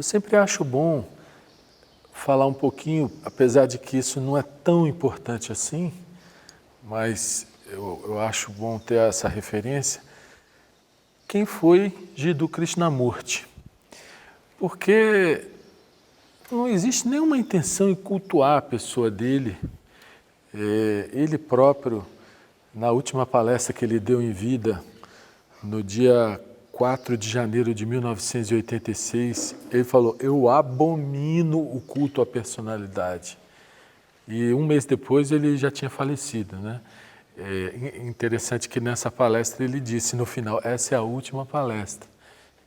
Eu sempre acho bom falar um pouquinho, apesar de que isso não é tão importante assim, mas eu acho bom ter essa referência. Quem foi Jiddu Krishnamurti? Porque não existe nenhuma intenção em cultuar a pessoa dele. Ele próprio, na última palestra que ele deu em vida, no dia 4 de janeiro de 1986, ele falou: eu abomino o culto à personalidade. E um mês depois ele já tinha falecido, né? É interessante que nessa palestra ele disse no final: essa é a última palestra.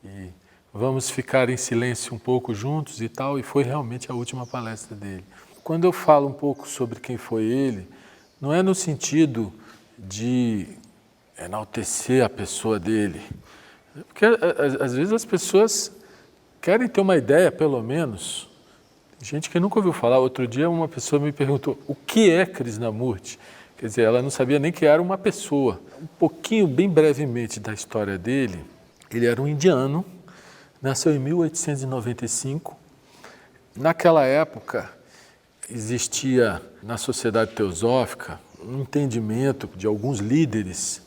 E vamos ficar em silêncio um pouco juntos e tal, e foi realmente a última palestra dele. Quando eu falo um pouco sobre quem foi ele, não é no sentido de enaltecer a pessoa dele, porque às vezes as pessoas querem ter uma ideia, pelo menos. Tem gente que nunca ouviu falar. Outro dia uma pessoa me perguntou: o que é Krishnamurti? Quer dizer, ela não sabia nem que era uma pessoa. Um pouquinho, bem brevemente, da história dele. Ele era um indiano, nasceu em 1895. Naquela época, existia na sociedade teosófica um entendimento de alguns líderes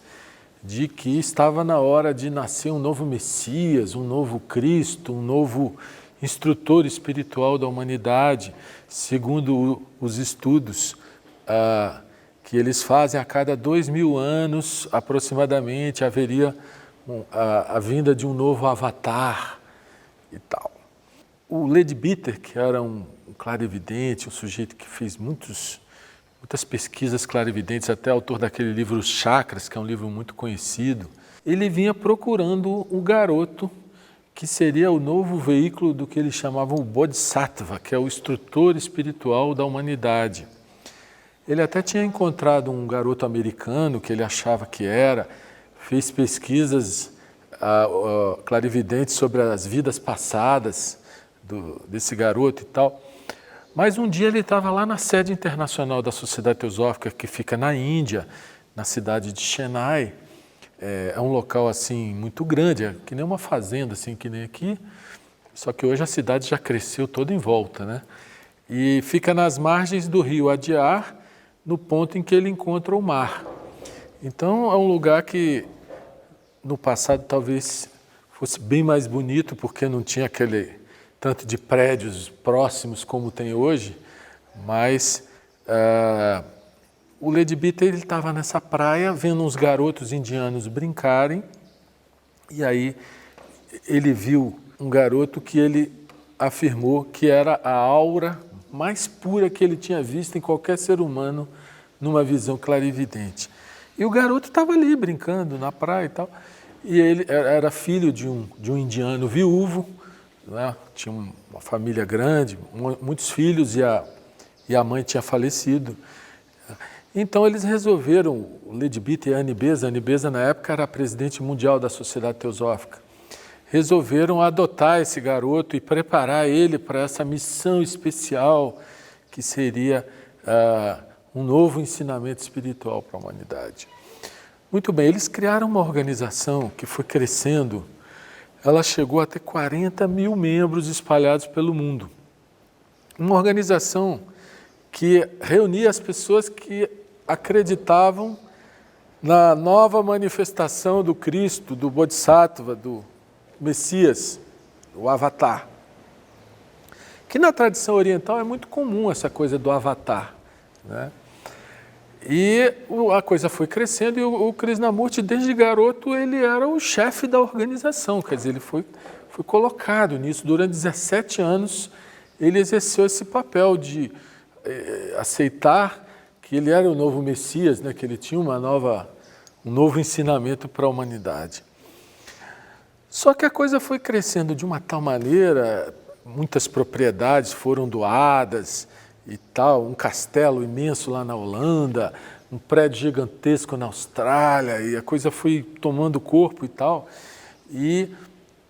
de que estava na hora de nascer um novo Messias, um novo Cristo, um novo instrutor espiritual da humanidade, segundo os estudos que eles fazem. A cada 2000 anos, aproximadamente, haveria a vinda de um novo avatar e tal. O Leadbeater, que era um clarividente, um sujeito que fez muitas pesquisas clarividentes, até autor daquele livro Chakras, que é um livro muito conhecido, ele vinha procurando o garoto que seria o novo veículo do que eles chamavam o Bodhisattva, que é o instrutor espiritual da humanidade. Ele até tinha encontrado um garoto americano que ele achava que era, fez pesquisas clarividentes sobre as vidas passadas desse garoto e tal. Mas um dia ele estava lá na sede internacional da Sociedade Teosófica, que fica na Índia, na cidade de Chennai. É um local assim muito grande, é que nem uma fazenda, assim, que nem aqui, só que hoje a cidade já cresceu toda em volta, né? E fica nas margens do rio Adyar, no ponto em que ele encontra o mar. Então é um lugar que no passado talvez fosse bem mais bonito, porque não tinha aquele tanto de prédios próximos como tem hoje, mas o Leadbeater estava nessa praia vendo uns garotos indianos brincarem, e aí ele viu um garoto que ele afirmou que era a aura mais pura que ele tinha visto em qualquer ser humano numa visão clarividente. E o garoto estava ali brincando na praia e tal, e ele era filho de um indiano viúvo, né? Tinha uma família grande, muitos filhos, e a mãe tinha falecido. Então eles resolveram, o Leadbeater e a Anibesa na época era a presidente mundial da Sociedade Teosófica, resolveram adotar esse garoto e preparar ele para essa missão especial que seria um novo ensinamento espiritual para a humanidade. Muito bem, eles criaram uma organização que foi crescendo. Ela chegou a ter 40 mil membros espalhados pelo mundo. Uma organização que reunia as pessoas que acreditavam na nova manifestação do Cristo, do Bodhisattva, do Messias, o Avatar. Que na tradição oriental é muito comum essa coisa do Avatar, né? E a coisa foi crescendo, e o Krishnamurti, desde garoto, ele era o chefe da organização, quer dizer, ele foi colocado nisso. Durante 17 anos, ele exerceu esse papel de aceitar que ele era o novo Messias, né, que ele tinha um novo ensinamento para a humanidade. Só que a coisa foi crescendo de uma tal maneira, muitas propriedades foram doadas, e tal, um castelo imenso lá na Holanda, um prédio gigantesco na Austrália, e a coisa foi tomando corpo e tal, e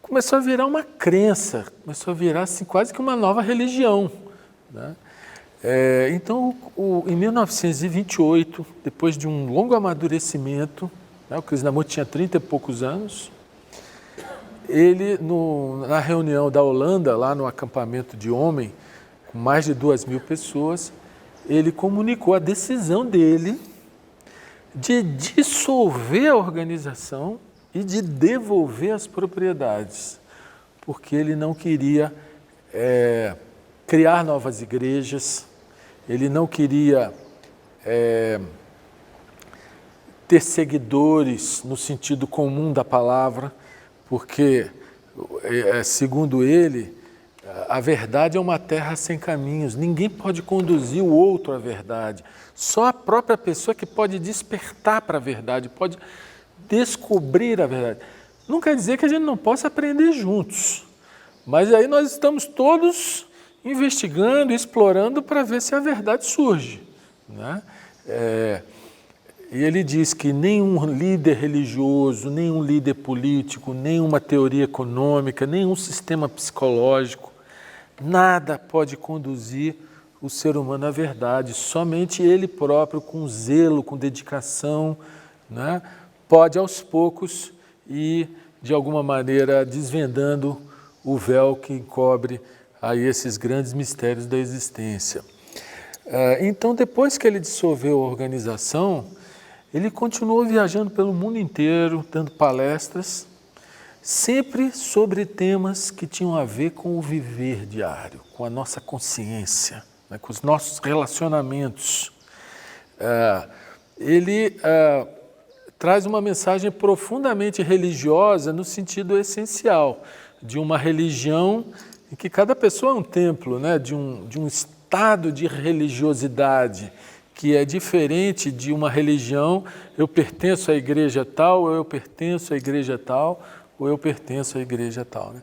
começou a virar uma crença, começou a virar assim, quase que uma nova religião, né? Então, em 1928, depois de um longo amadurecimento, né, o Krishnamurti tinha 30 e poucos anos, ele, na reunião da Holanda, lá no acampamento de homem, com mais de 2.000 pessoas, ele comunicou a decisão dele de dissolver a organização e de devolver as propriedades, porque ele não queria criar novas igrejas, ele não queria ter seguidores no sentido comum da palavra, porque, segundo ele, a verdade é uma terra sem caminhos, ninguém pode conduzir o outro à verdade, só a própria pessoa que pode despertar para a verdade, pode descobrir a verdade. Não quer dizer que a gente não possa aprender juntos, mas aí nós estamos todos investigando, explorando para ver se a verdade surge, né? E ele diz que nenhum líder religioso, nenhum líder político, nenhuma teoria econômica, nenhum sistema psicológico, nada pode conduzir o ser humano à verdade, somente ele próprio, com zelo, com dedicação, né, pode aos poucos ir, de alguma maneira, desvendando o véu que encobre aí esses grandes mistérios da existência. Então, depois que ele dissolveu a organização, ele continuou viajando pelo mundo inteiro, dando palestras, sempre sobre temas que tinham a ver com o viver diário, com a nossa consciência, né, com os nossos relacionamentos. Ele traz uma mensagem profundamente religiosa no sentido essencial, de uma religião em que cada pessoa é um templo, né, de um estado de religiosidade, que é diferente de uma religião, eu pertenço à igreja tal, ou eu pertenço à igreja tal, ou eu pertenço à igreja tal, né?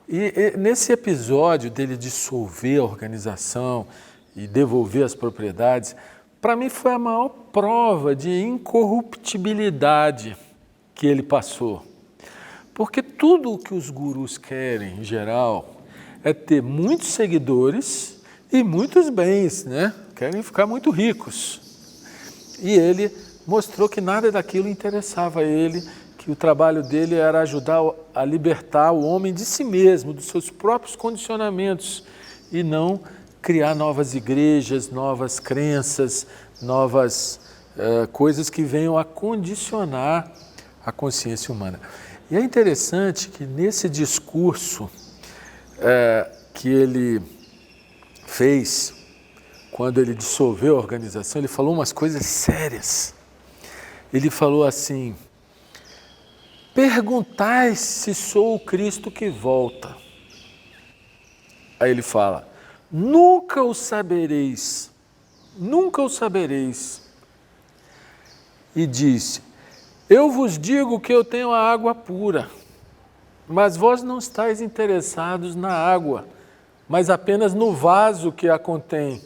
E nesse episódio dele dissolver a organização e devolver as propriedades, para mim foi a maior prova de incorruptibilidade que ele passou. Porque tudo o que os gurus querem, em geral, é ter muitos seguidores e muitos bens, né? Querem ficar muito ricos. E ele mostrou que nada daquilo interessava a ele, que o trabalho dele era ajudar a libertar o homem de si mesmo, dos seus próprios condicionamentos, e não criar novas igrejas, novas crenças, novas coisas que venham a condicionar a consciência humana. E é interessante que nesse discurso que ele fez, quando ele dissolveu a organização, ele falou umas coisas sérias. Ele falou assim: perguntai se sou o Cristo que volta. Aí ele fala: nunca o sabereis, nunca o sabereis. E disse: eu vos digo que eu tenho a água pura, mas vós não estáis interessados na água, mas apenas no vaso que a contém.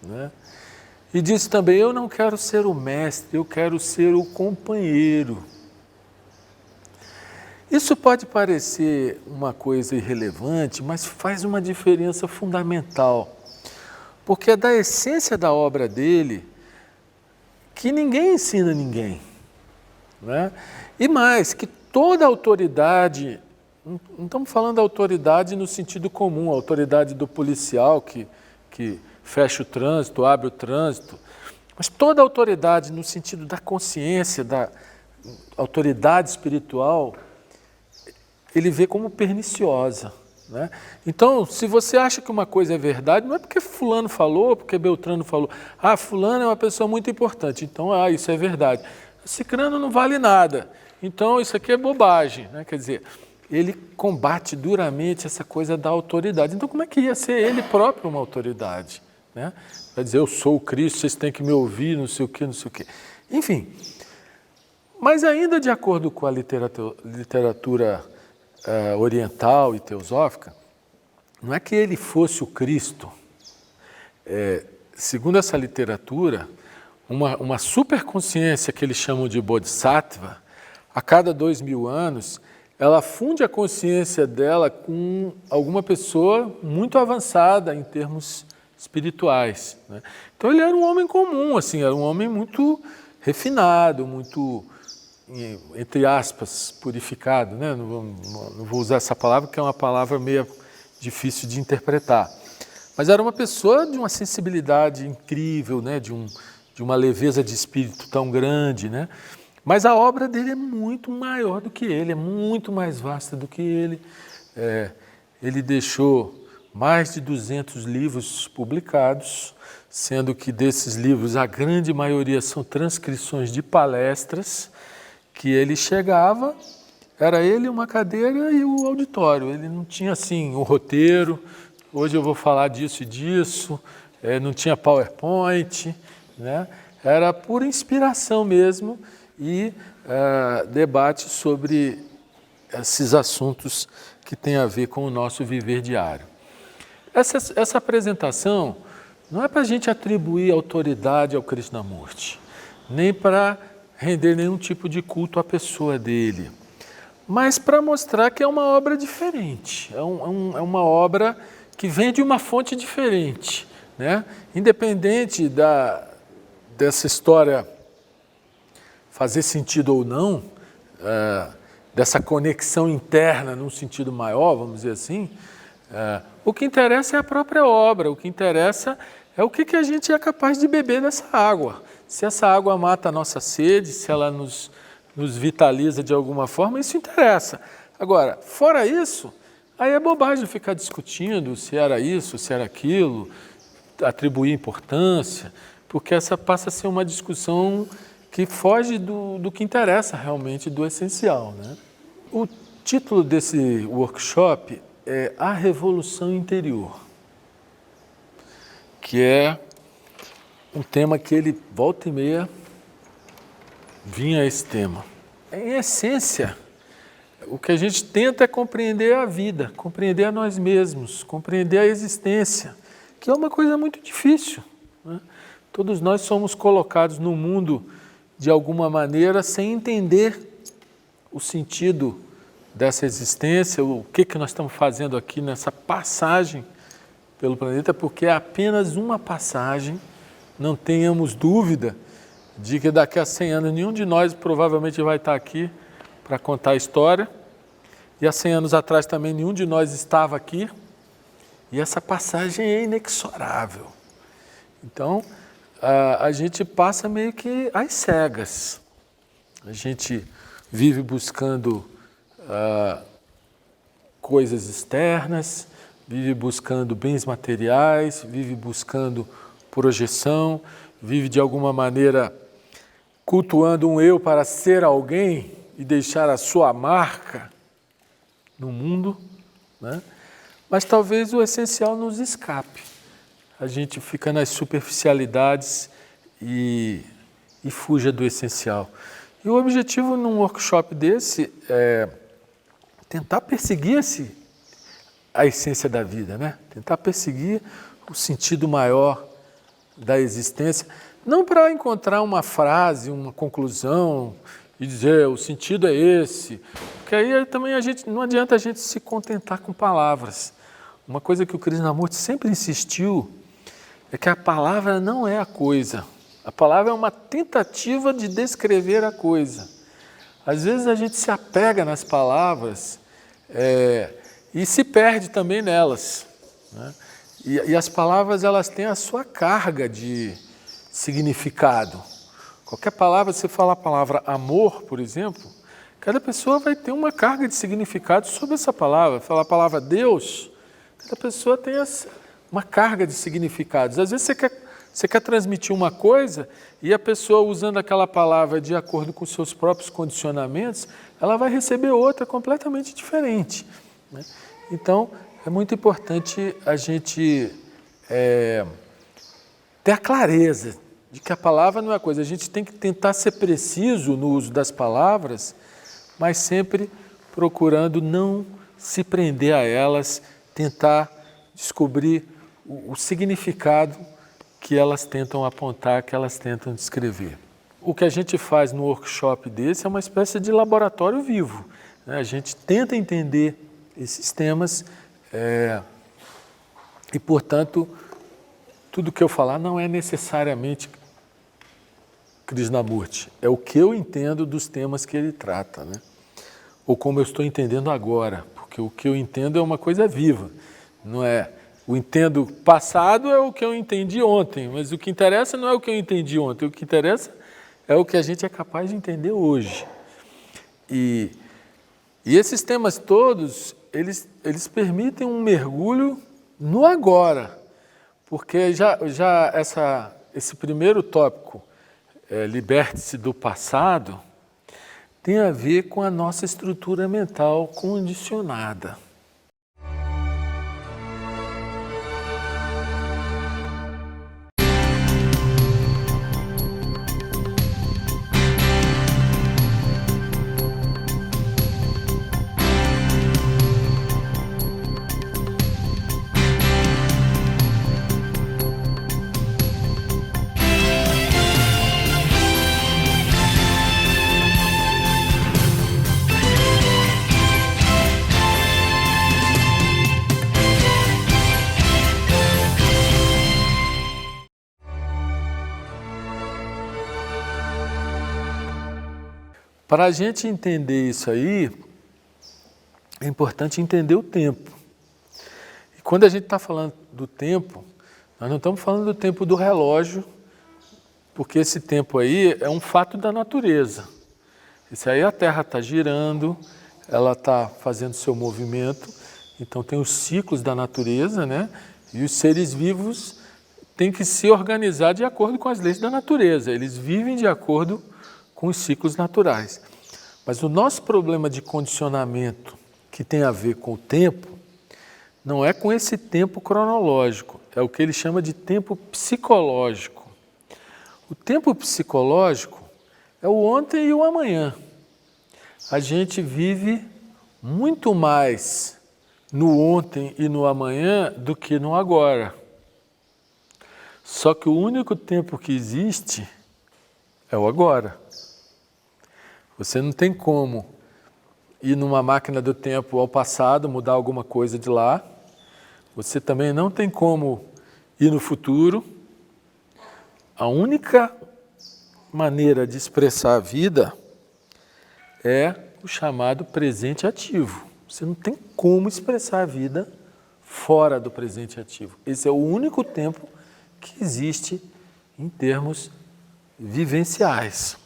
Né? E disse também: eu não quero ser o mestre, eu quero ser o companheiro. Isso pode parecer uma coisa irrelevante, mas faz uma diferença fundamental, porque é da essência da obra dele que ninguém ensina ninguém, né? E mais, que toda autoridade, não estamos falando da autoridade no sentido comum, a autoridade do policial que fecha o trânsito, abre o trânsito, mas toda autoridade no sentido da consciência, da autoridade espiritual, ele vê como perniciosa, né? Então, se você acha que uma coisa é verdade, não é porque fulano falou, porque Beltrano falou. Ah, fulano é uma pessoa muito importante, então isso é verdade. Cicrano não vale nada, então isso aqui é bobagem, né? Quer dizer, ele combate duramente essa coisa da autoridade. Então, como é que ia ser ele próprio uma autoridade, né? Vai dizer: eu sou o Cristo, vocês têm que me ouvir, não sei o quê, não sei o quê. Enfim, mas ainda de acordo com a literatura oriental e teosófica, não é que ele fosse o Cristo. Segundo essa literatura, uma superconsciência que eles chamam de Bodhisattva, a cada 2000 anos, ela funde a consciência dela com alguma pessoa muito avançada em termos espirituais, né? Então ele era um homem comum, assim, era um homem muito refinado, muito entre aspas, purificado, né? Não vou usar essa palavra, porque é uma palavra meio difícil de interpretar. Mas era uma pessoa de uma sensibilidade incrível, né? De uma leveza de espírito tão grande, né? Mas a obra dele é muito maior do que ele, é muito mais vasta do que ele. Ele deixou mais de 200 livros publicados, sendo que desses livros a grande maioria são transcrições de palestras, que ele chegava, era ele, uma cadeira e o auditório. Ele não tinha assim um roteiro, hoje eu vou falar disso e disso, não tinha PowerPoint, né? Era pura inspiração mesmo e debate sobre esses assuntos que têm a ver com o nosso viver diário. Essa apresentação não é para a gente atribuir autoridade ao Krishnamurti, nem para render nenhum tipo de culto à pessoa dele, mas para mostrar que é uma obra diferente, é uma obra que vem de uma fonte diferente, né? Independente dessa história fazer sentido ou não, dessa conexão interna num sentido maior, vamos dizer assim, o que interessa é a própria obra, o que interessa é o que a gente é capaz de beber dessa água. Se essa água mata a nossa sede, se ela nos vitaliza de alguma forma, isso interessa. Agora, fora isso, aí é bobagem ficar discutindo se era isso, se era aquilo, atribuir importância, porque essa passa a ser uma discussão que foge do que interessa realmente, do essencial, né? O título desse workshop é A Revolução Interior, que é um tema que ele, volta e meia, vinha esse tema. Em essência, o que a gente tenta é compreender a vida, compreender a nós mesmos, compreender a existência, que é uma coisa muito difícil, né? Todos nós somos colocados no mundo de alguma maneira sem entender o sentido dessa existência, o que nós estamos fazendo aqui nessa passagem pelo planeta, porque é apenas uma passagem. Não tenhamos dúvida de que daqui a 100 anos nenhum de nós provavelmente vai estar aqui para contar a história. E há 100 anos atrás também nenhum de nós estava aqui. E essa passagem é inexorável. Então, a gente passa meio que às cegas. A gente vive buscando coisas externas, vive buscando bens materiais, vive buscando projeção, vive de alguma maneira cultuando um eu para ser alguém e deixar a sua marca no mundo, né? Mas talvez o essencial nos escape. A gente fica nas superficialidades e fuja do essencial. E o objetivo num workshop desse é tentar perseguir a essência da vida, né? Tentar perseguir o sentido maior da existência, não para encontrar uma frase, uma conclusão e dizer o sentido é esse, porque aí também não adianta a gente se contentar com palavras. Uma coisa que o Krishnamurti sempre insistiu é que a palavra não é a coisa. A palavra é uma tentativa de descrever a coisa. Às vezes a gente se apega nas palavras e se perde também nelas, né? E as palavras, elas têm a sua carga de significado. Qualquer palavra, você fala a palavra amor, por exemplo, cada pessoa vai ter uma carga de significado sobre essa palavra. Falar a palavra Deus, cada pessoa tem uma carga de significados. Às vezes você quer transmitir uma coisa e a pessoa, usando aquela palavra de acordo com os seus próprios condicionamentos, ela vai receber outra completamente diferente, né? Então, é muito importante a gente ter a clareza de que a palavra não é coisa. A gente tem que tentar ser preciso no uso das palavras, mas sempre procurando não se prender a elas, tentar descobrir o significado que elas tentam apontar, que elas tentam descrever. O que a gente faz no workshop desse é uma espécie de laboratório vivo, né? A gente tenta entender esses temas e, portanto, tudo que eu falar não é necessariamente Krishnamurti, é o que eu entendo dos temas que ele trata, né? Ou como eu estou entendendo agora, porque o que eu entendo é uma coisa viva, não é... O entendo passado é o que eu entendi ontem, mas o que interessa não é o que eu entendi ontem, o que interessa é o que a gente é capaz de entender hoje. E esses temas todos, eles permitem um mergulho no agora, porque esse primeiro tópico, liberte-se do passado, tem a ver com a nossa estrutura mental condicionada. Para a gente entender isso aí, é importante entender o tempo. E quando a gente está falando do tempo, nós não estamos falando do tempo do relógio, porque esse tempo aí é um fato da natureza. Esse aí a Terra está girando, ela está fazendo seu movimento, então tem os ciclos da natureza, né? E os seres vivos têm que se organizar de acordo com as leis da natureza, eles vivem de acordo com os ciclos naturais. Mas o nosso problema de condicionamento, que tem a ver com o tempo, não é com esse tempo cronológico, é o que ele chama de tempo psicológico. O tempo psicológico é o ontem e o amanhã. A gente vive muito mais no ontem e no amanhã do que no agora. Só que o único tempo que existe é o agora. Você não tem como ir numa máquina do tempo ao passado, mudar alguma coisa de lá. Você também não tem como ir no futuro. A única maneira de expressar a vida é o chamado presente ativo. Você não tem como expressar a vida fora do presente ativo. Esse é o único tempo que existe em termos vivenciais.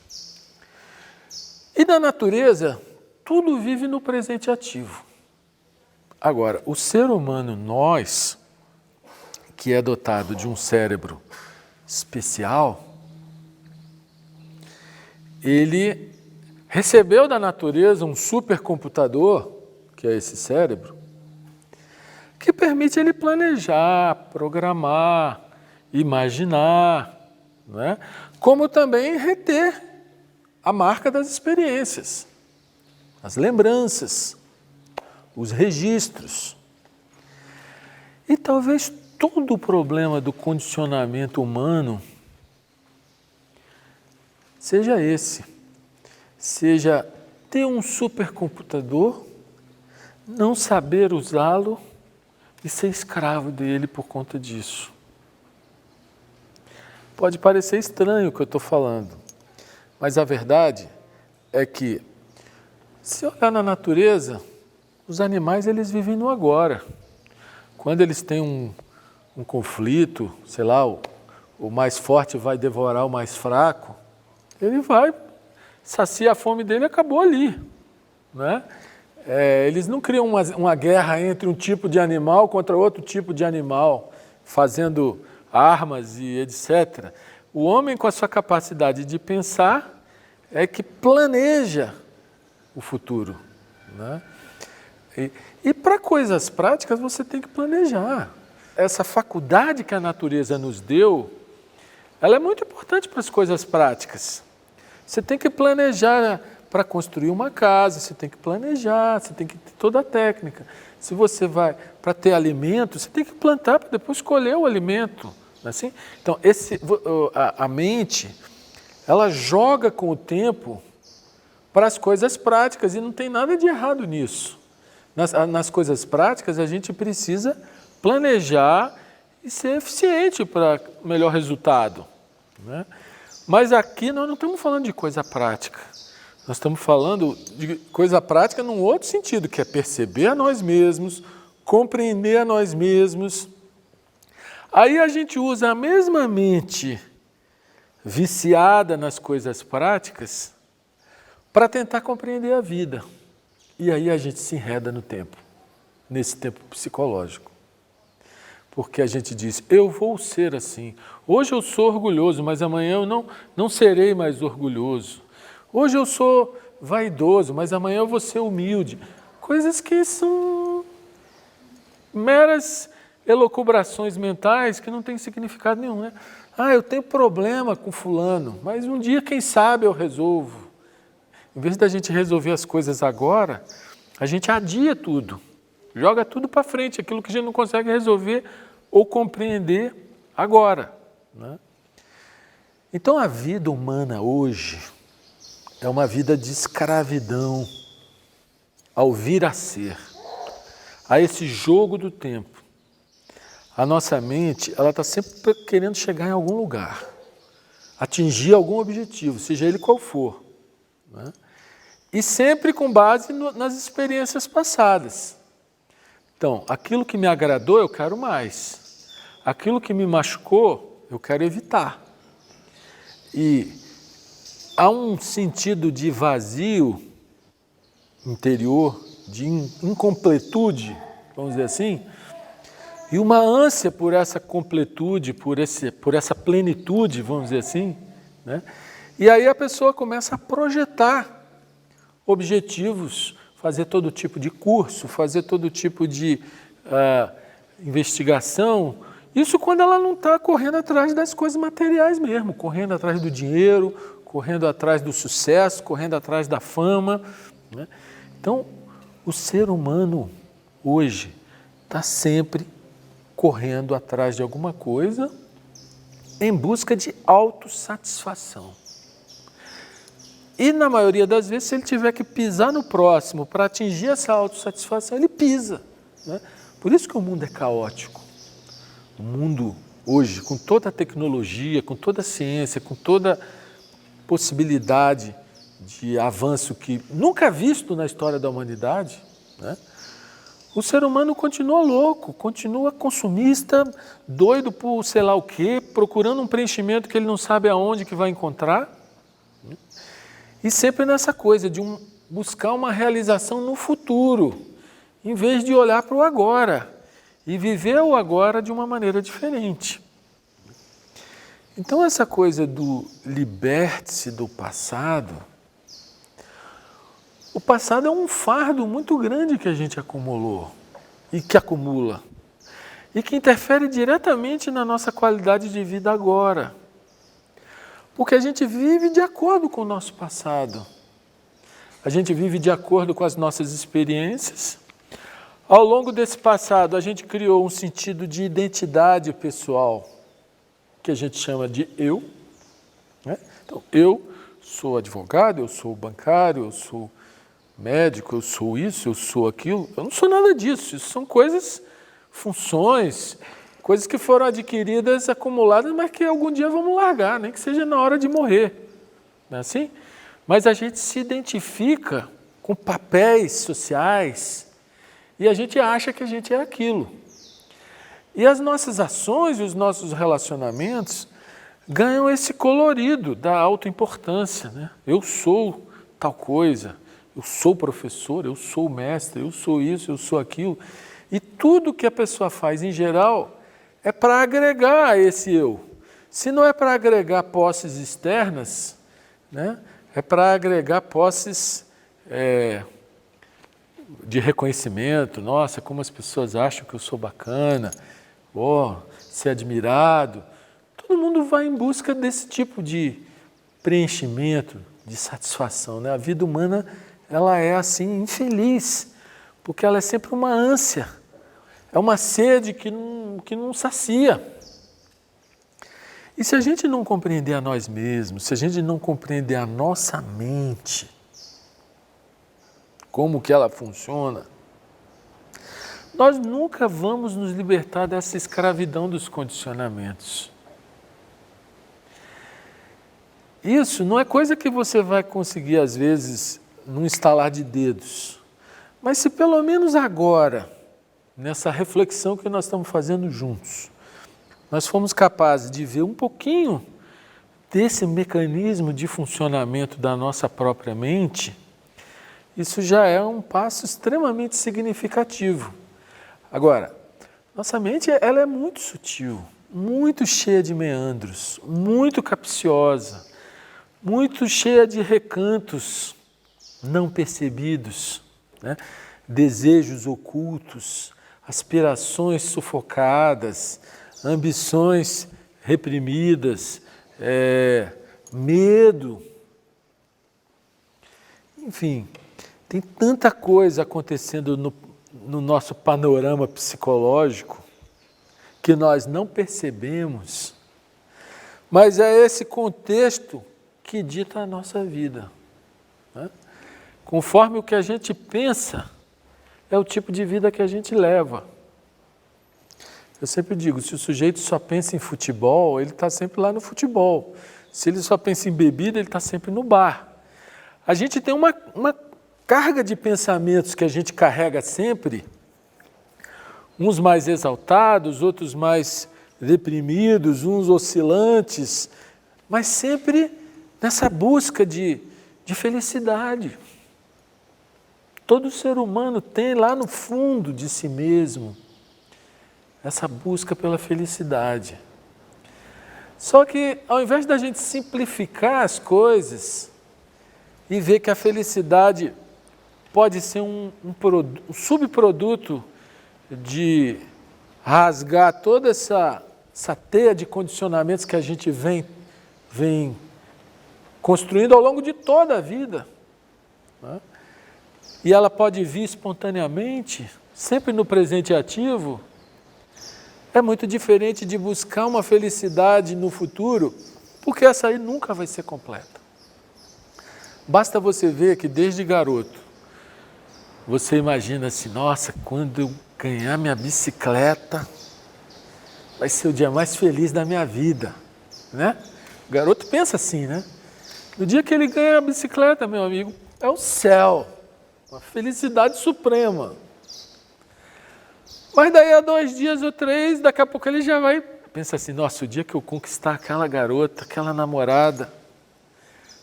E na natureza, tudo vive no presente ativo. Agora, o ser humano, nós, que é dotado de um cérebro especial, ele recebeu da natureza um supercomputador, que é esse cérebro, que permite ele planejar, programar, imaginar, não é? Como também reter a marca das experiências, as lembranças, os registros. E talvez todo o problema do condicionamento humano seja esse, seja ter um supercomputador, não saber usá-lo e ser escravo dele por conta disso. Pode parecer estranho o que eu estou falando, mas a verdade é que, se olhar na natureza, os animais eles vivem no agora. Quando eles têm um conflito, sei lá, o mais forte vai devorar o mais fraco, ele vai, sacia a fome dele e acabou ali, né? Eles não criam uma guerra entre um tipo de animal contra outro tipo de animal, fazendo armas e etc. O homem, com a sua capacidade de pensar, é que planeja o futuro, né? E para coisas práticas você tem que planejar. Essa faculdade que a natureza nos deu, ela é muito importante para as coisas práticas. Você tem que planejar para construir uma casa, você tem que planejar, você tem que ter toda a técnica. Se você vai para ter alimento, você tem que plantar para depois colher o alimento. Não é assim? Então, a mente, ela joga com o tempo para as coisas práticas e não tem nada de errado nisso. Nas coisas práticas, a gente precisa planejar e ser eficiente para melhor resultado, né? Mas aqui nós não estamos falando de coisa prática. Nós estamos falando de coisa prática num outro sentido, que é perceber a nós mesmos, compreender a nós mesmos. Aí a gente usa a mesma mente viciada nas coisas práticas para tentar compreender a vida. E aí a gente se enreda no tempo, nesse tempo psicológico. Porque a gente diz, eu vou ser assim. Hoje eu sou orgulhoso, mas amanhã eu não serei mais orgulhoso. Hoje eu sou vaidoso, mas amanhã eu vou ser humilde. Coisas que são meras elucubrações mentais que não têm significado nenhum, né? Ah, eu tenho problema com fulano, mas um dia, quem sabe, eu resolvo. Em vez da gente resolver as coisas agora, a gente adia tudo, joga tudo para frente, aquilo que a gente não consegue resolver ou compreender agora, né? Então a vida humana hoje é uma vida de escravidão ao vir a ser, a esse jogo do tempo. A nossa mente, ela está sempre querendo chegar em algum lugar, atingir algum objetivo, seja ele qual for, né? E sempre com base nas experiências passadas. Então, aquilo que me agradou, eu quero mais. Aquilo que me machucou, eu quero evitar. E há um sentido de vazio interior, de incompletude, vamos dizer assim, e uma ânsia por essa completude, por essa plenitude, vamos dizer assim, né? E aí a pessoa começa a projetar objetivos, fazer todo tipo de curso, fazer todo tipo de investigação. Isso quando ela não está correndo atrás das coisas materiais mesmo, correndo atrás do dinheiro, correndo atrás do sucesso, correndo atrás da fama, né? Então, o ser humano hoje está sempre correndo atrás de alguma coisa em busca de autossatisfação. E na maioria das vezes, se ele tiver que pisar no próximo para atingir essa autossatisfação, ele pisa, né? Por isso que o mundo é caótico. O mundo hoje, com toda a tecnologia, com toda a ciência, com toda a possibilidade de avanço que nunca visto na história da humanidade, né? O ser humano continua louco, continua consumista, doido por sei lá o quê, procurando um preenchimento que ele não sabe aonde que vai encontrar, né? E sempre nessa coisa de buscar uma realização no futuro, em vez de olhar para o agora e viver o agora de uma maneira diferente. Então essa coisa do liberte-se do passado, o passado é um fardo muito grande que a gente acumulou e que acumula e que interfere diretamente na nossa qualidade de vida agora. Porque a gente vive de acordo com o nosso passado. A gente vive de acordo com as nossas experiências. Ao longo desse passado, a gente criou um sentido de identidade pessoal, que a gente chama de eu, né? Então, eu sou advogado, eu sou bancário, eu sou médico, eu sou isso, eu sou aquilo. Eu não sou nada disso. Isso são coisas, funções, coisas que foram adquiridas, acumuladas, mas que algum dia vamos largar, nem que seja na hora de morrer. Não é assim? Mas a gente se identifica com papéis sociais e a gente acha que a gente é aquilo. E as nossas ações e os nossos relacionamentos ganham esse colorido da autoimportância, né? Eu sou tal coisa, eu sou professor, eu sou mestre, eu sou isso, eu sou aquilo. E tudo que a pessoa faz, em geral, é para agregar a esse eu. Se não é para agregar posses externas, né, é para agregar posses de reconhecimento. Nossa, como as pessoas acham que eu sou bacana, ser admirado. Todo mundo vai em busca desse tipo de preenchimento, de satisfação, né? A vida humana, ela é assim, infeliz, porque ela é sempre uma ânsia. É uma sede que não sacia. E se a gente não compreender a nós mesmos, se a gente não compreender a nossa mente, como que ela funciona, nós nunca vamos nos libertar dessa escravidão dos condicionamentos. Isso não é coisa que você vai conseguir, às vezes, num estalar de dedos. Mas se pelo menos agora, nessa reflexão que nós estamos fazendo juntos, nós fomos capazes de ver um pouquinho desse mecanismo de funcionamento da nossa própria mente, isso já é um passo extremamente significativo. Agora, nossa mente ela é muito sutil, muito cheia de meandros, muito capciosa, muito cheia de recantos não percebidos, né? Desejos ocultos, aspirações sufocadas, ambições reprimidas, medo. Enfim, tem tanta coisa acontecendo no nosso panorama psicológico que nós não percebemos, mas é esse contexto que dita a nossa vida, né? Conforme o que a gente pensa, é o tipo de vida que a gente leva. Eu sempre digo, se o sujeito só pensa em futebol, ele está sempre lá no futebol. Se ele só pensa em bebida, ele está sempre no bar. A gente tem uma carga de pensamentos que a gente carrega sempre, uns mais exaltados, outros mais deprimidos, uns oscilantes, mas sempre nessa busca de felicidade. Todo ser humano tem lá no fundo de si mesmo essa busca pela felicidade. Só que ao invés da gente simplificar as coisas e ver que a felicidade pode ser um subproduto de rasgar toda essa teia de condicionamentos que a gente vem construindo ao longo de toda a vida, né? E ela pode vir espontaneamente, sempre no presente ativo, é muito diferente de buscar uma felicidade no futuro, porque essa aí nunca vai ser completa. Basta você ver que desde garoto, você imagina assim, nossa, quando eu ganhar minha bicicleta, vai ser o dia mais feliz da minha vida, né? O garoto pensa assim, né? No dia que ele ganha a bicicleta, meu amigo, é o céu, uma felicidade suprema. Mas daí a 2 dias ou 3, daqui a pouco ele já vai, pensa assim, nossa, o dia que eu conquistar aquela garota, aquela namorada,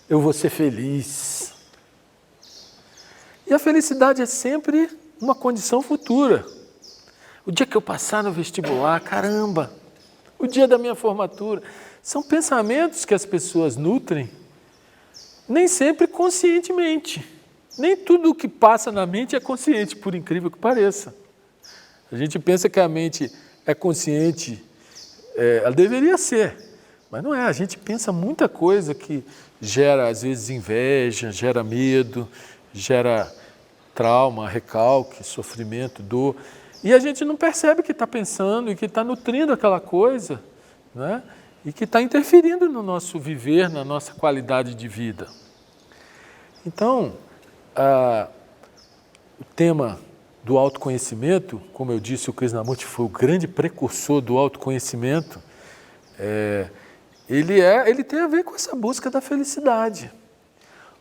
eu vou ser feliz. E a felicidade é sempre uma condição futura. O dia que eu passar no vestibular, caramba, o dia da minha formatura. São pensamentos que as pessoas nutrem, nem sempre conscientemente. Nem tudo o que passa na mente é consciente, por incrível que pareça. A gente pensa que a mente é consciente, ela deveria ser, mas não é. A gente pensa muita coisa que gera, às vezes, inveja, gera medo, gera trauma, recalque, sofrimento, dor. E a gente não percebe que está pensando e que está nutrindo aquela coisa, né? E que está interferindo no nosso viver, na nossa qualidade de vida. Então, o tema do autoconhecimento, como eu disse, o Krishnamurti foi o grande precursor do autoconhecimento, ele tem a ver com essa busca da felicidade.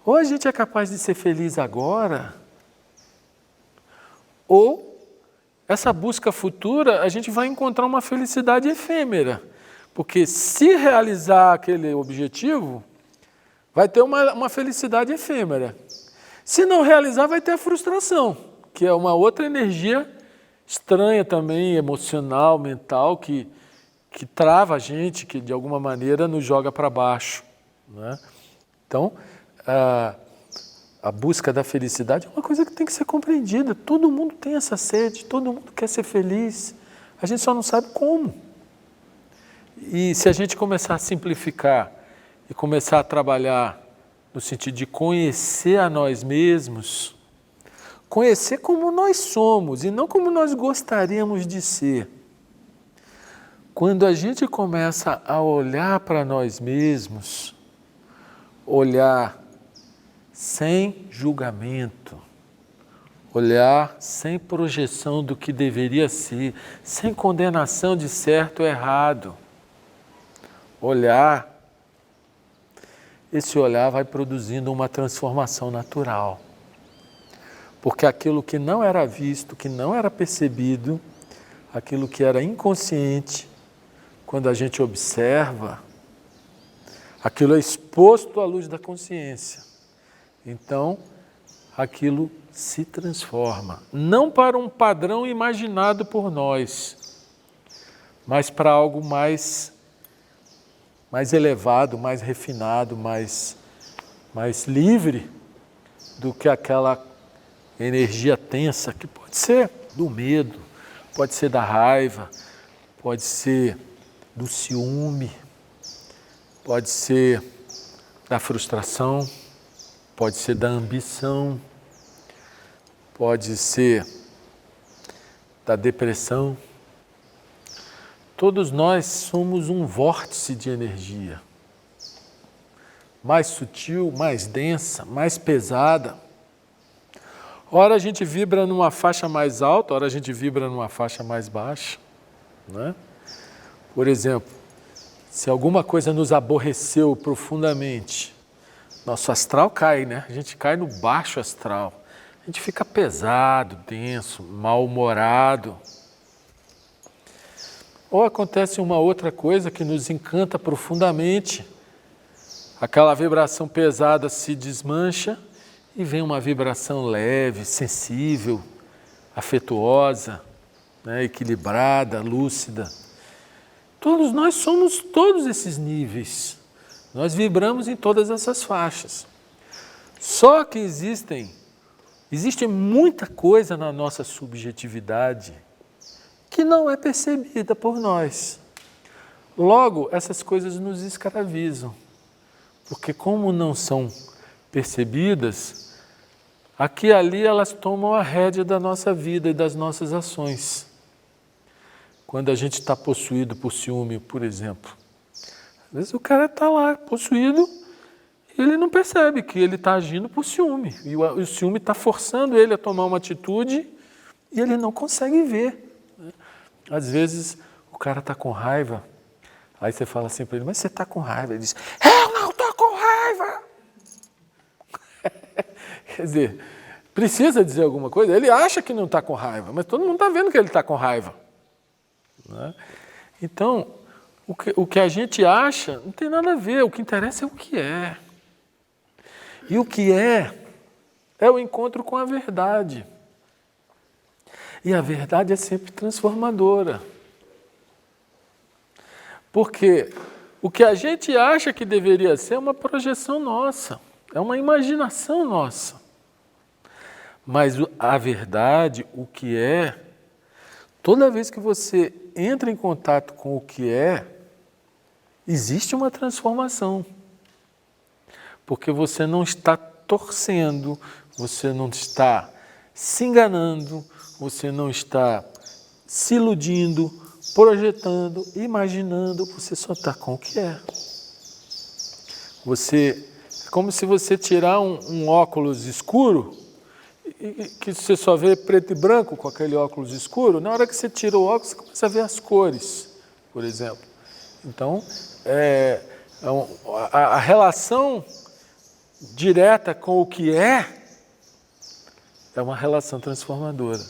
Ou a gente é capaz de ser feliz agora, ou essa busca futura, a gente vai encontrar uma felicidade efêmera. Porque se realizar aquele objetivo, vai ter uma felicidade efêmera. Se não realizar, vai ter a frustração, que é uma outra energia estranha também, emocional, mental, que trava a gente, que de alguma maneira nos joga para baixo, né? Então, a busca da felicidade é uma coisa que tem que ser compreendida. Todo mundo tem essa sede, todo mundo quer ser feliz. A gente só não sabe como. E se a gente começar a simplificar e começar a trabalhar no sentido de conhecer a nós mesmos, conhecer como nós somos e não como nós gostaríamos de ser. Quando a gente começa a olhar para nós mesmos, olhar sem julgamento, olhar sem projeção do que deveria ser, sem condenação de certo ou errado, olhar, esse olhar vai produzindo uma transformação natural. Porque aquilo que não era visto, que não era percebido, aquilo que era inconsciente, quando a gente observa, aquilo é exposto à luz da consciência. Então, aquilo se transforma, não para um padrão imaginado por nós, mas para algo mais elevado, mais refinado, mais livre do que aquela energia tensa, que pode ser do medo, pode ser da raiva, pode ser do ciúme, pode ser da frustração, pode ser da ambição, pode ser da depressão. Todos nós somos um vórtice de energia, mais sutil, mais densa, mais pesada. Ora a gente vibra numa faixa mais alta, ora a gente vibra numa faixa mais baixa, né? Por exemplo, se alguma coisa nos aborreceu profundamente, nosso astral cai, né? A gente cai no baixo astral. A gente fica pesado, denso, mal-humorado. Ou acontece uma outra coisa que nos encanta profundamente. Aquela vibração pesada se desmancha e vem uma vibração leve, sensível, afetuosa, né? Equilibrada, lúcida. Todos nós somos todos esses níveis. Nós vibramos em todas essas faixas. Só que existe muita coisa na nossa subjetividade que não é percebida por nós. Logo, essas coisas nos escravizam, porque como não são percebidas, aqui e ali elas tomam a rédea da nossa vida e das nossas ações. Quando a gente está possuído por ciúme, por exemplo, às vezes o cara está lá possuído e ele não percebe que ele está agindo por ciúme. E o ciúme está forçando ele a tomar uma atitude e ele não consegue ver. Às vezes o cara está com raiva, aí você fala assim para ele, mas você está com raiva? Ele diz, eu não estou com raiva! Quer dizer, precisa dizer alguma coisa? Ele acha que não está com raiva, mas todo mundo está vendo que ele está com raiva. Né? Então, o que a gente acha não tem nada a ver, o que interessa é o que é. E o que é o encontro com a verdade. E a verdade é sempre transformadora. Porque o que a gente acha que deveria ser é uma projeção nossa, é uma imaginação nossa. Mas a verdade, o que é, toda vez que você entra em contato com o que é, existe uma transformação. Porque você não está torcendo, você não está se enganando, você não está se iludindo, projetando, imaginando, você só está com o que é. É como se você tirar um óculos escuro, que você só vê preto e branco com aquele óculos escuro, na hora que você tira o óculos, você começa a ver as cores, por exemplo. Então, a relação direta com o que é uma relação transformadora.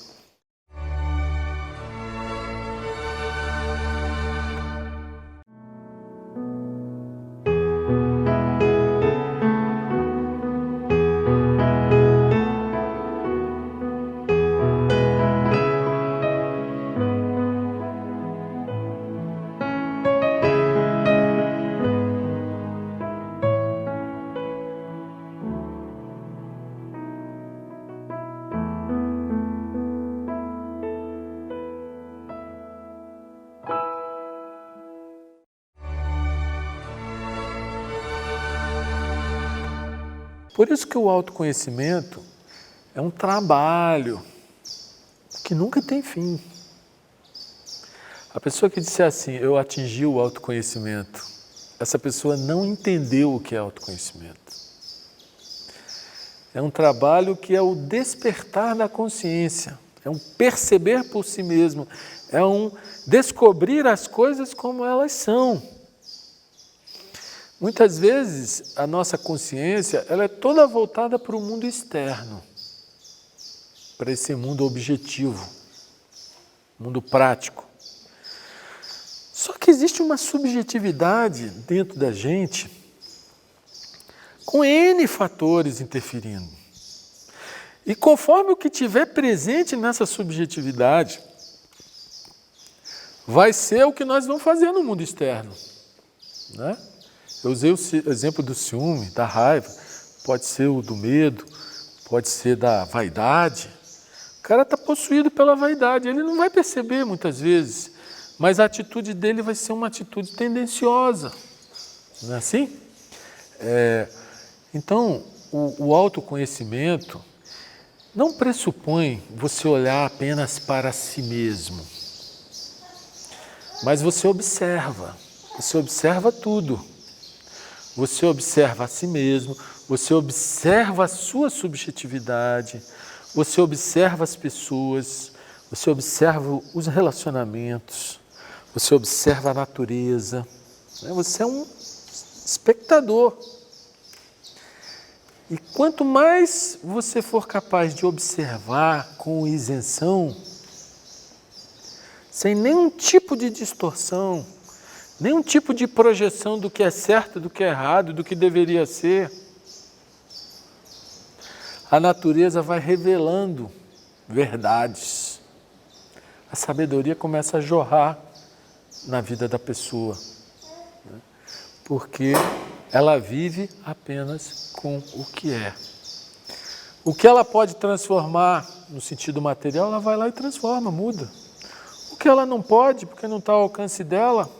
Por isso que o autoconhecimento é um trabalho que nunca tem fim. A pessoa que disser assim, eu atingi o autoconhecimento, essa pessoa não entendeu o que é autoconhecimento. É um trabalho que é o despertar da consciência, é um perceber por si mesmo, é um descobrir as coisas como elas são. Muitas vezes a nossa consciência ela é toda voltada para o mundo externo, para esse mundo objetivo, mundo prático. Só que existe uma subjetividade dentro da gente com N fatores interferindo. E conforme o que tiver presente nessa subjetividade, vai ser o que nós vamos fazer no mundo externo, né? Eu usei o exemplo do ciúme, da raiva, pode ser o do medo, pode ser da vaidade. O cara está possuído pela vaidade, ele não vai perceber muitas vezes, mas a atitude dele vai ser uma atitude tendenciosa, não é assim? Então, o autoconhecimento não pressupõe você olhar apenas para si mesmo, mas você observa tudo. Você observa a si mesmo, você observa a sua subjetividade, você observa as pessoas, você observa os relacionamentos, você observa a natureza, né? Você é um espectador. E quanto mais você for capaz de observar com isenção, sem nenhum tipo de distorção, nenhum tipo de projeção do que é certo, do que é errado, do que deveria ser, a natureza vai revelando verdades. A sabedoria começa a jorrar na vida da pessoa, né? Porque ela vive apenas com o que é. O que ela pode transformar no sentido material, ela vai lá e transforma, muda. O que ela não pode, porque não está ao alcance dela,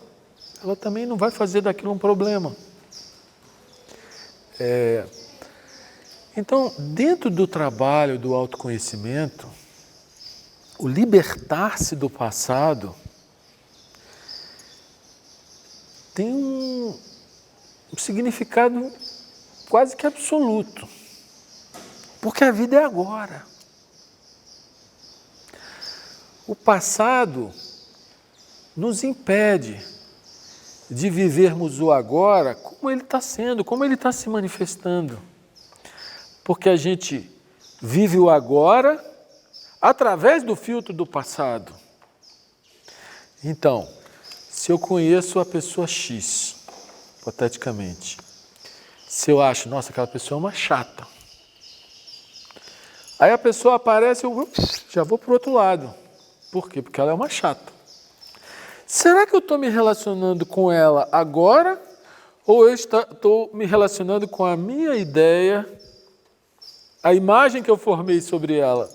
ela também não vai fazer daquilo um problema. Então, dentro do trabalho do autoconhecimento, o libertar-se do passado tem um significado quase que absoluto, porque a vida é agora. O passado nos impede de vivermos o agora como ele está sendo, como ele está se manifestando. Porque a gente vive o agora através do filtro do passado. Então, se eu conheço a pessoa X, hipoteticamente, se eu acho, nossa, aquela pessoa é uma chata. Aí a pessoa aparece, eu já vou para o outro lado. Por quê? Porque ela é uma chata. Será que eu estou me relacionando com ela agora? Ou eu estou me relacionando com a minha ideia, a imagem que eu formei sobre ela?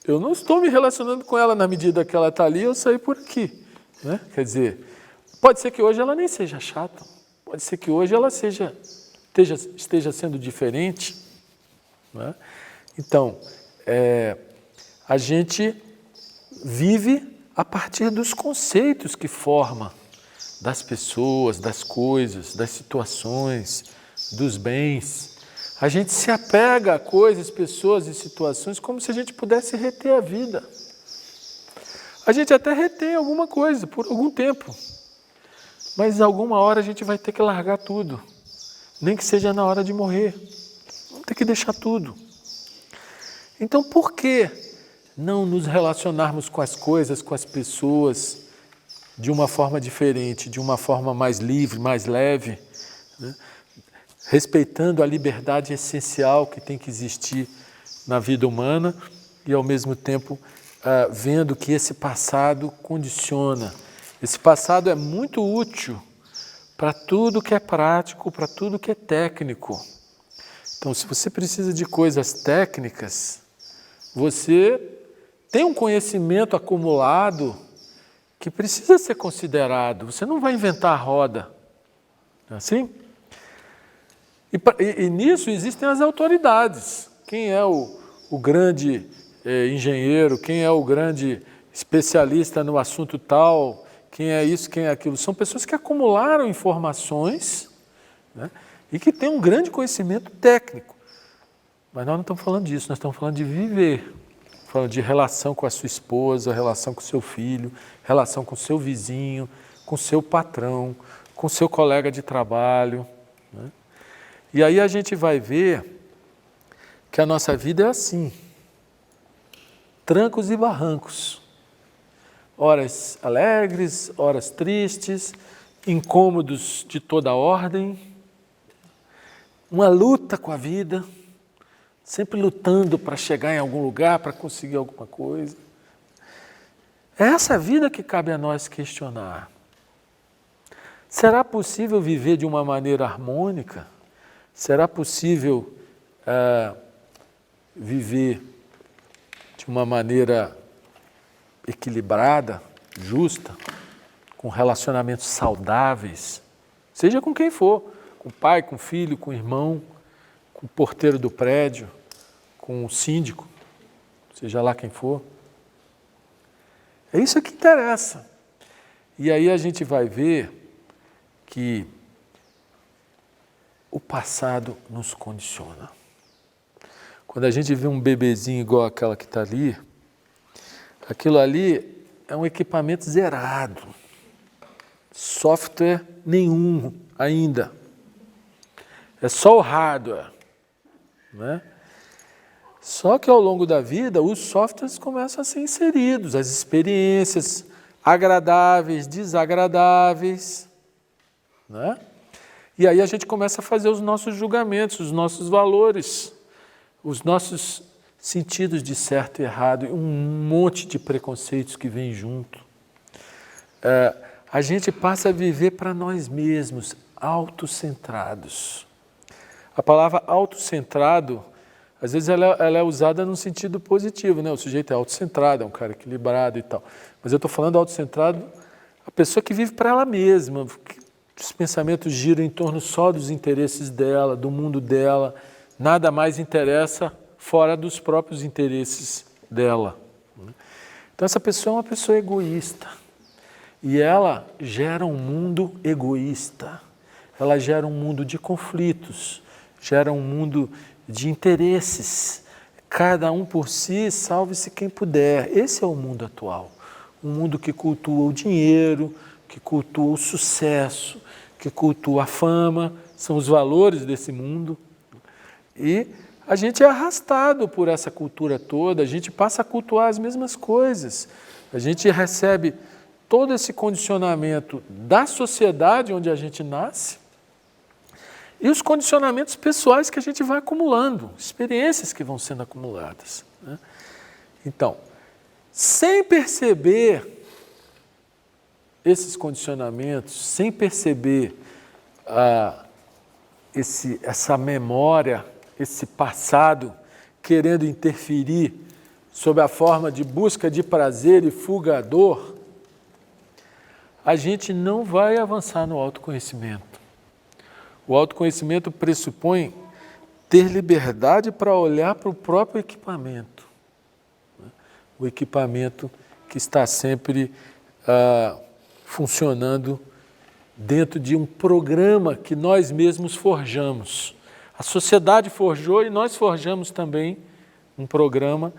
Eu não estou me relacionando com ela na medida que ela está ali, eu saí por aqui, né? Quer dizer, pode ser que hoje ela nem seja chata, pode ser que hoje ela esteja sendo diferente, né? Então, a gente vive a partir dos conceitos que forma das pessoas, das coisas, das situações, dos bens. A gente se apega a coisas, pessoas e situações como se a gente pudesse reter a vida. A gente até retém alguma coisa por algum tempo, mas alguma hora a gente vai ter que largar tudo, nem que seja na hora de morrer. Vamos ter que deixar tudo. Então, por que não nos relacionarmos com as coisas, com as pessoas, de uma forma diferente, de uma forma mais livre, mais leve, né? Respeitando a liberdade essencial que tem que existir na vida humana e, ao mesmo tempo, vendo que esse passado condiciona. Esse passado é muito útil para tudo que é prático, para tudo que é técnico. Então, se você precisa de coisas técnicas, você tem um conhecimento acumulado que precisa ser considerado. Você não vai inventar a roda, não é assim? E nisso existem as autoridades. Quem é o grande engenheiro, quem é o grande especialista no assunto tal, quem é isso, quem é aquilo. São pessoas que acumularam informações, né, e que têm um grande conhecimento técnico. Mas nós não estamos falando disso, nós estamos falando de viver. Falando de relação com a sua esposa, relação com o seu filho, relação com o seu vizinho, com o seu patrão, com o seu colega de trabalho, né? E aí a gente vai ver que a nossa vida é assim, trancos e barrancos, horas alegres, horas tristes, incômodos de toda ordem, uma luta com a vida, sempre lutando para chegar em algum lugar, para conseguir alguma coisa. É essa vida que cabe a nós questionar. Será possível viver de uma maneira harmônica? Será possível viver de uma maneira equilibrada, justa, com relacionamentos saudáveis, seja com quem for, com o pai, com o filho, com o irmão, com o porteiro do prédio, com o síndico, seja lá quem for? É isso que interessa. E aí a gente vai ver que o passado nos condiciona. Quando a gente vê um bebezinho igual aquela que está ali, aquilo ali é um equipamento zerado, software nenhum ainda, é só o hardware, né? Só que ao longo da vida os softwares começam a ser inseridos, as experiências agradáveis, desagradáveis, né? E aí a gente começa a fazer os nossos julgamentos, os nossos valores, os nossos sentidos de certo e errado, e um monte de preconceitos que vem junto. A gente passa a viver para nós mesmos, autocentrados. A palavra autocentrado, às vezes ela é usada num sentido positivo, né? O sujeito é autocentrado, é um cara equilibrado e tal. Mas eu estou falando autocentrado, a pessoa que vive para ela mesma, que os pensamentos giram em torno só dos interesses dela, do mundo dela, nada mais interessa fora dos próprios interesses dela. Então essa pessoa é uma pessoa egoísta e ela gera um mundo egoísta, ela gera um mundo de conflitos, gera um mundo de interesses, cada um por si, salve-se quem puder. Esse é o mundo atual, um mundo que cultua o dinheiro, que cultua o sucesso, que cultua a fama, são os valores desse mundo. E a gente é arrastado por essa cultura toda, a gente passa a cultuar as mesmas coisas, a gente recebe todo esse condicionamento da sociedade onde a gente nasce e os condicionamentos pessoais que a gente vai acumulando, experiências que vão sendo acumuladas, né? Então, sem perceber esses condicionamentos, sem perceber essa memória, esse passado querendo interferir sob a forma de busca de prazer e fuga à dor, a gente não vai avançar no autoconhecimento. O autoconhecimento pressupõe ter liberdade para olhar para o próprio equipamento, né? O equipamento que está sempre funcionando dentro de um programa que nós mesmos forjamos. A sociedade forjou e nós forjamos também um programa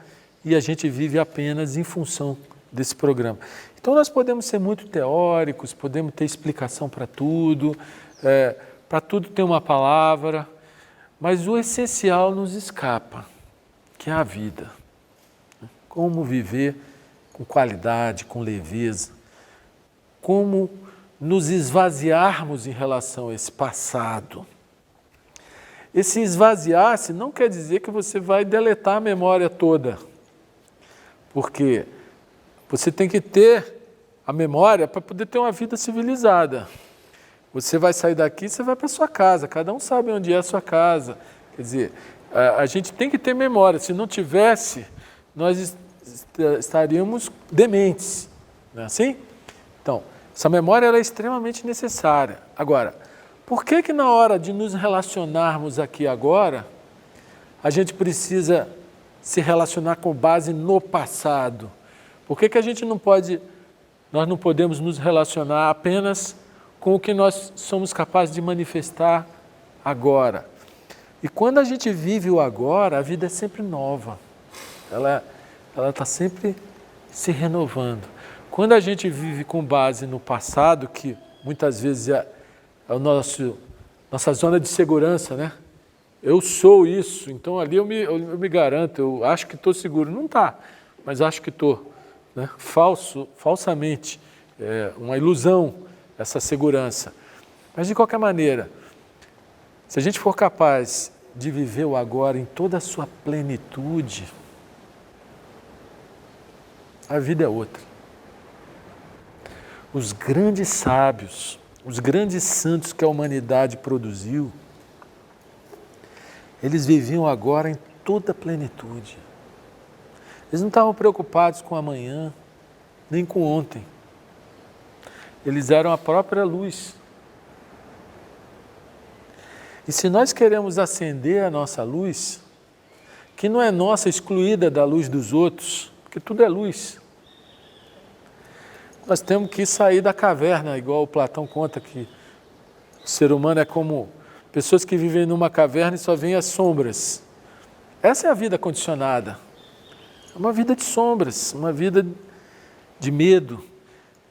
e a gente vive apenas em função desse programa. Então nós podemos ser muito teóricos, podemos ter explicação para tudo ter uma palavra, mas o essencial nos escapa, que é a vida. Como viver com qualidade, com leveza, como nos esvaziarmos em relação a esse passado. Esse esvaziar-se não quer dizer que você vai deletar a memória toda, porque você tem que ter a memória para poder ter uma vida civilizada. Você vai sair daqui, você vai para a sua casa, cada um sabe onde é a sua casa. Quer dizer, a gente tem que ter memória, se não tivesse, nós estaríamos dementes, não é assim? Então, essa memória ela é extremamente necessária. Agora, por que na hora de nos relacionarmos aqui agora, a gente precisa se relacionar com base no passado? Por que a gente nós não podemos nos relacionar apenas com o que nós somos capazes de manifestar agora? E quando a gente vive o agora, a vida é sempre nova. Ela está sempre se renovando. Quando a gente vive com base no passado, que muitas vezes é o nosso nossa zona de segurança, né? Eu sou isso, então ali eu me garanto, eu acho que estou seguro. Não está, mas acho que estou. Né? Falsamente, uma ilusão essa segurança. Mas de qualquer maneira, se a gente for capaz de viver o agora em toda a sua plenitude, a vida é outra. Os grandes sábios, os grandes santos que a humanidade produziu, eles viviam agora em toda a plenitude. Eles não estavam preocupados com amanhã, nem com ontem. Eles eram a própria luz. E se nós queremos acender a nossa luz, que não é nossa, excluída da luz dos outros, porque tudo é luz, nós temos que sair da caverna, igual o Platão conta que o ser humano é como pessoas que vivem numa caverna e só veem as sombras. Essa é a vida condicionada. É uma vida de sombras, uma vida de medo,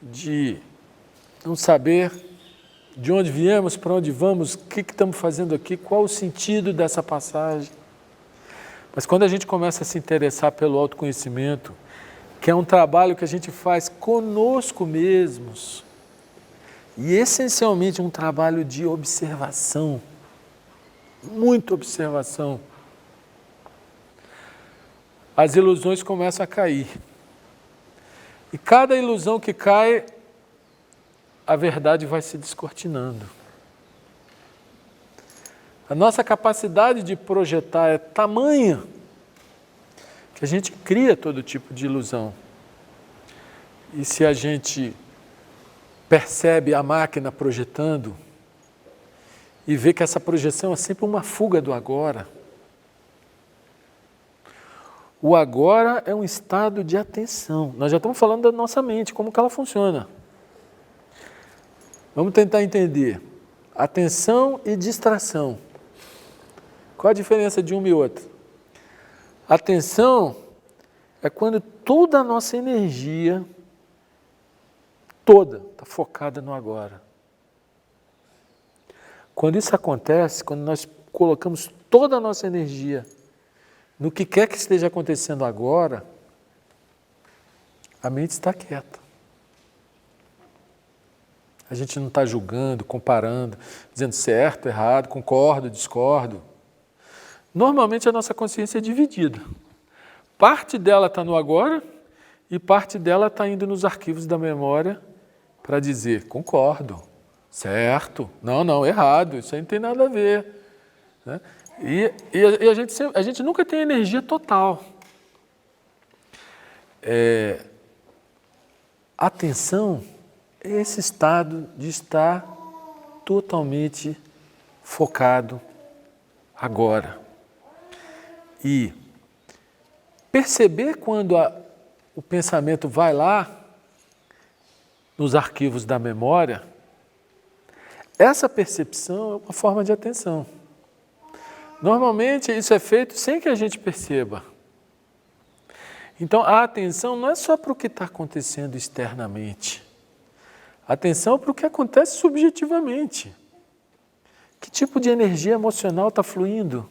de não saber de onde viemos, para onde vamos, o que estamos fazendo aqui, qual o sentido dessa passagem. Mas quando a gente começa a se interessar pelo autoconhecimento, que é um trabalho que a gente faz conosco mesmos, e essencialmente um trabalho de observação, muita observação, as ilusões começam a cair. E cada ilusão que cai, a verdade vai se descortinando. A nossa capacidade de projetar é tamanha que a gente cria todo tipo de ilusão. E se a gente percebe a máquina projetando e vê que essa projeção é sempre uma fuga do agora. O agora é um estado de atenção. Nós já estamos falando da nossa mente, como que ela funciona. Vamos tentar entender. Atenção e distração. Qual a diferença de uma e outra? Atenção é quando toda a nossa energia, toda, está focada no agora. Quando isso acontece, quando nós colocamos toda a nossa energia no que quer que esteja acontecendo agora, a mente está quieta. A gente não está julgando, comparando, dizendo certo, errado, concordo, discordo. Normalmente a nossa consciência é dividida. Parte dela está no agora e parte dela está indo nos arquivos da memória para dizer concordo, certo, não, errado, isso aí não tem nada a ver. Né? E a gente nunca tem energia total. Atenção é esse estado de estar totalmente focado agora. E perceber quando o pensamento vai lá nos arquivos da memória, essa percepção é uma forma de atenção. Normalmente isso é feito sem que a gente perceba. Então a atenção não é só para o que está acontecendo externamente. A atenção é para o que acontece subjetivamente. Que tipo de energia emocional está fluindo?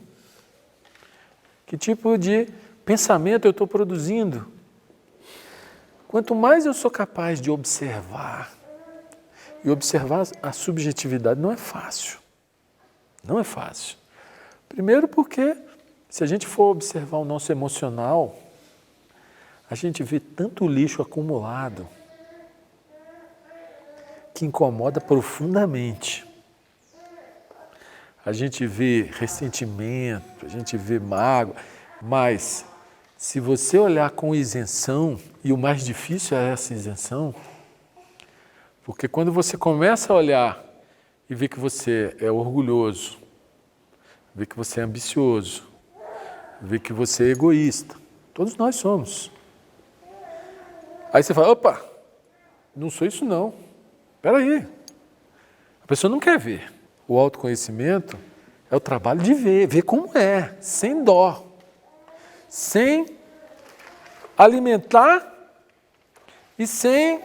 Que tipo de pensamento eu estou produzindo? Quanto mais eu sou capaz de observar, e observar a subjetividade não é fácil. Não é fácil. Primeiro porque, se a gente for observar o nosso emocional, a gente vê tanto lixo acumulado que incomoda profundamente. A gente vê ressentimento, a gente vê mágoa, mas se você olhar com isenção, e o mais difícil é essa isenção, porque quando você começa a olhar e ver que você é orgulhoso, ver que você é ambicioso, ver que você é egoísta, todos nós somos. Aí você fala, opa, não sou isso não, espera aí. A pessoa não quer ver. O autoconhecimento é o trabalho de ver como é, sem dó, sem alimentar e sem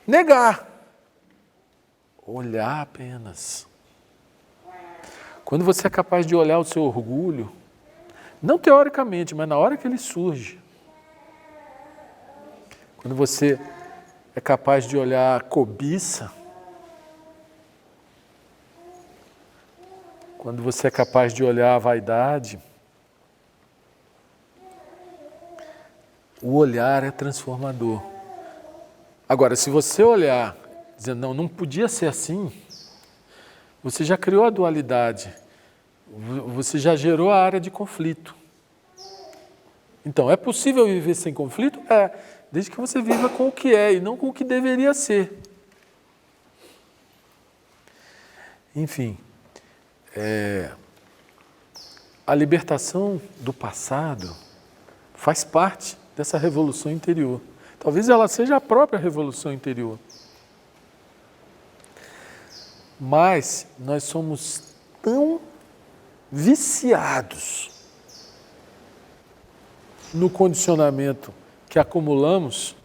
negar. Olhar apenas. Quando você é capaz de olhar o seu orgulho, não teoricamente, mas na hora que ele surge. Quando você é capaz de olhar a cobiça, quando você é capaz de olhar a vaidade, o olhar é transformador. Agora, se você olhar dizendo, não podia ser assim, você já criou a dualidade, você já gerou a área de conflito. Então, é possível viver sem conflito? É, desde que você viva com o que é e não com o que deveria ser. Enfim, a libertação do passado faz parte dessa revolução interior. Talvez ela seja a própria revolução interior. Mas nós somos tão viciados no condicionamento que acumulamos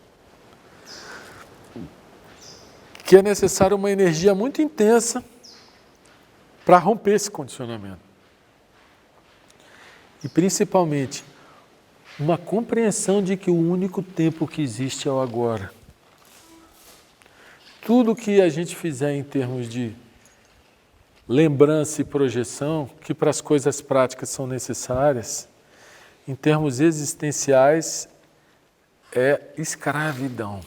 que é necessária uma energia muito intensa para romper esse condicionamento. E principalmente uma compreensão de que o único tempo que existe é o agora. Tudo que a gente fizer em termos de lembrança e projeção, que para as coisas práticas são necessárias, em termos existenciais, é escravidão.